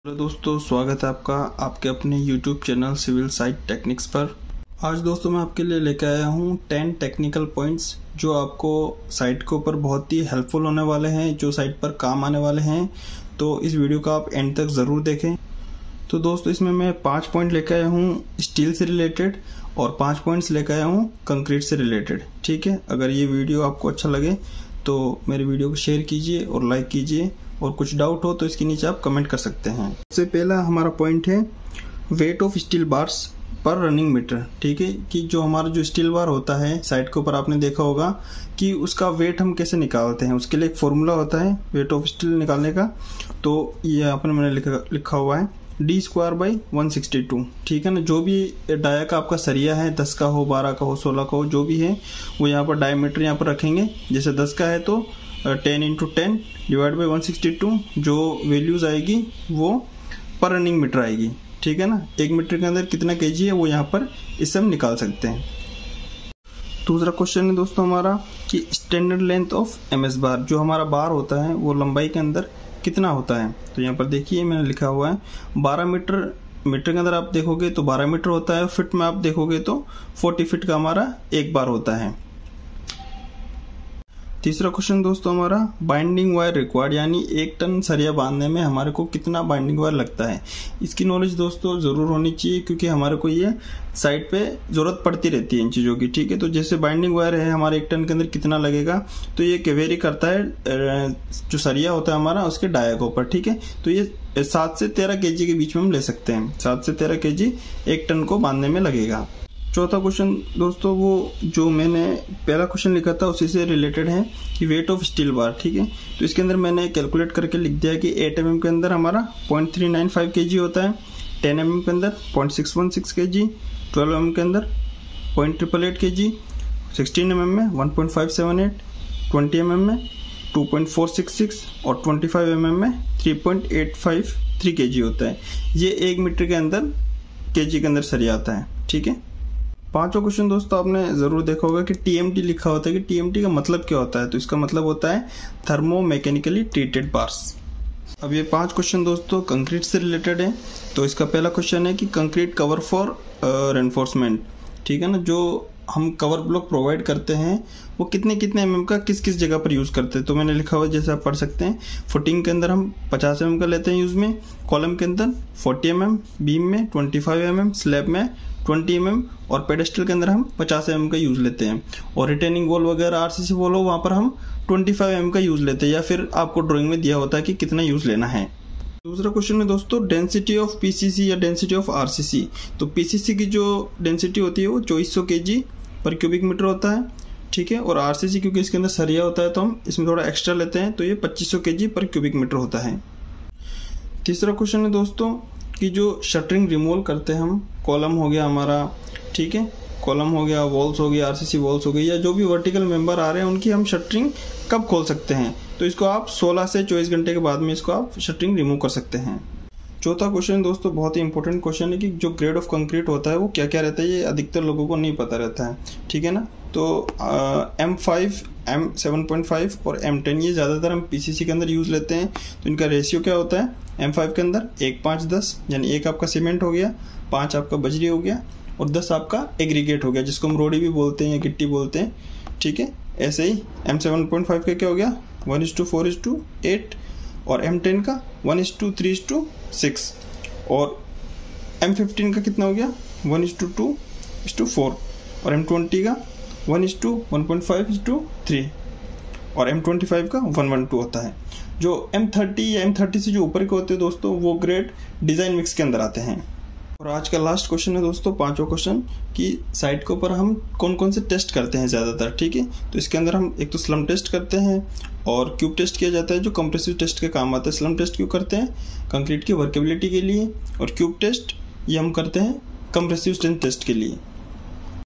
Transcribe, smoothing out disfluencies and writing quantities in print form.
Hello दोस्तों, स्वागत है आपका आपके अपने YouTube channel civil site techniques पर। आज दोस्तों मैं आपके लिए लेकर आया हूँ 10 टेक्निकल पॉइंट्स जो आपको साइट के ऊपर बहुत ही हेल्पफुल होने वाले हैं, जो साइट पर काम आने वाले हैं। तो इस वीडियो का आप एंड तक ज़रूर देखें। तो दोस्तों इसमें मैं 5 पॉइंट लेकर आया हूँ स्टील से रिलेटेड और 5 पॉइंट्स लेकर आया हूँ कंक्रीट से रिलेटेड। ठीक है, अगर ये वीडियो आपको अच्छा लगे तो मेरे वीडियो को शेयर कीजिए और लाइक कीजिए, और कुछ डाउट हो तो इसके नीचे आप कमेंट कर सकते हैं। सबसे पहला हमारा पॉइंट है वेट ऑफ स्टील बार्स पर रनिंग मीटर। ठीक है, कि जो हमारा जो स्टील बार होता है साइट के ऊपर आपने देखा होगा कि उसका वेट हम कैसे निकालते हैं, उसके लिए एक फॉर्मूला होता है वेट ऑफ स्टील निकालने का। तो ये यहाँ पर मैंने लिखा हुआ है D²/162। ठीक है ना, जो भी डाया का आपका सरिया है, 10 का हो, 12 का हो, 16 का हो, जो भी है वो यहाँ पर डायमीटर यहाँ पर रखेंगे। जैसे 10 का है तो 10 × 10 / 162 जो वैल्यूज आएगी वो पर रनिंग मीटर आएगी। ठीक है ना, 1 मीटर के अंदर कितना केजी है वो यहाँ पर इससे हम निकाल सकते हैं। दूसरा क्वेश्चन है दोस्तों हमारा कि स्टैंडर्ड लेंथ ऑफ MS बार, जो हमारा बार होता है वो लंबाई के अंदर कितना होता है। तो यहाँ पर देखिए मैंने लिखा हुआ है 12 मीटर। मीटर के अंदर आप देखोगे तो 12 मीटर होता है, फिट में आप देखोगे तो 40 फीट का हमारा एक बार होता है। तीसरा क्वेश्चन दोस्तों हमारा बाइंडिंग वायर रिक्वायर्ड, यानी 1 टन सरिया बांधने में हमारे को कितना बाइंडिंग वायर लगता है। इसकी नॉलेज दोस्तों ज़रूर होनी चाहिए, क्योंकि हमारे को ये साइट पे ज़रूरत पड़ती रहती है इन चीज़ों की। ठीक है, तो जैसे बाइंडिंग वायर है हमारे 1 टन के अंदर कितना लगेगा, तो ये वेरी करता है जो सरिया होता है हमारा उसके डाया के ऊपर। ठीक है, तो ये 7 से 13 kg के बीच में हम ले सकते हैं। 7 से 13 kg 1 टन को बांधने में लगेगा। चौथा क्वेश्चन दोस्तों वो जो मैंने पहला क्वेश्चन लिखा था उसी से रिलेटेड है कि वेट ऑफ स्टील बार। ठीक है, तो इसके अंदर मैंने कैलकुलेट करके लिख दिया कि 8 mm के अंदर हमारा 0.395 kg होता है, 10 mm के अंदर 0.616 kg, 12 mm के अंदर 0.888 kg, 16 mm में 1.578, 20 mm में 2.466 और 25 mm में 3.853 kg होता है। ये 1 मीटर के अंदर केजी के अंदर सरिया आता है। ठीक है, पांचवा क्वेश्चन दोस्तों आपने जरूर देखा होगा कि TMT लिखा होता है कि TMT का मतलब क्या होता है। तो इसका मतलब होता है थर्मो मैकेनिकली ट्रीटेड बार्स। अब ये 5 क्वेश्चन दोस्तों कंक्रीट से रिलेटेड है। तो इसका पहला क्वेश्चन है कि कंक्रीट कवर फॉर रेनफोर्समेंट। ठीक है ना, जो हम कवर ब्लॉक प्रोवाइड करते हैं वो कितने MM का किस किस जगह पर यूज़ करते हैं। तो मैंने लिखा हुआ जैसे आप पढ़ सकते हैं, फुटिंग के अंदर हम 50 mm का लेते हैं यूज़ में, कॉलम के अंदर 40 mm, बीम में 25 mm, स्लैब में 20 mm और पेडेस्टल के अंदर हम 50 mm का यूज़ लेते हैं। और रिटेनिंग वॉल वगैरह RCC वॉल हो वहाँ पर हम 25 mm का यूज़ लेते हैं, या फिर आपको ड्राइंग में दिया होता है कि कितना यूज़ लेना है। दूसरा क्वेश्चन है दोस्तों डेंसिटी ऑफ PCC या डेंसिटी ऑफ RCC। तो PCC की जो डेंसिटी होती है वो 2400 kg पर क्यूबिक मीटर होता है। ठीक है, और RCC क्योंकि इसके अंदर सरिया होता है तो हम इसमें थोड़ा एक्स्ट्रा लेते हैं, तो ये 2500 kg पर क्यूबिक मीटर होता है। तीसरा क्वेश्चन है दोस्तों कि जो शटरिंग रिमूवल करते हैं हम, कॉलम हो गया हमारा, ठीक है, कॉलम हो गया, वॉल्स हो गया, RCC वॉल्स हो गई, या जो भी वर्टिकल मेंबर आ रहे हैं उनकी हम शटरिंग कब खोल सकते हैं। तो इसको आप 16 से 24 घंटे के बाद में इसको आप शटरिंग रिमूव कर सकते हैं। चौथा क्वेश्चन दोस्तों बहुत ही इंपॉर्टेंट क्वेश्चन है कि जो ग्रेड ऑफ कंक्रीट होता है वो क्या क्या रहता है, ये अधिकतर लोगों को नहीं पता रहता है। ठीक है ना, तो M5, M7.5 और M10 ये ज़्यादातर हम PCC के अंदर यूज़ लेते हैं। तो इनका रेशियो क्या होता है, M5 के अंदर 1:5:10, यानी 1 आपका सीमेंट हो गया, 5 आपका बजरी हो गया और 10 आपका एग्रीगेट हो गया, जिसको हम रोड़ी भी बोलते हैं या गिट्टी बोलते हैं। ठीक है, ऐसे ही M7.5 का क्या हो गया 1:4:8 और M10 का 1:3:6 और M15 का कितना हो गया 1:2:4 और M20 का 1:1.5:3 और M25 का 1:1 होता है। जो M30 या M30 से जो ऊपर के होते हैं दोस्तों वो ग्रेड डिज़ाइन मिक्स के अंदर आते हैं। और आज का लास्ट क्वेश्चन है दोस्तों, 5वां क्वेश्चन कि साइट के ऊपर हम कौन कौन से टेस्ट करते हैं ज़्यादातर। ठीक है, तो इसके अंदर हम एक तो स्लम टेस्ट करते हैं और क्यूब टेस्ट किया जाता है जो कंप्रेसिव टेस्ट के काम आता है। स्लम टेस्ट क्यों करते हैं, कंक्रीट की वर्केबिलिटी के लिए, और क्यूब टेस्ट ये हम करते हैं कंप्रेसिव स्ट्रेंथ टेस्ट के लिए।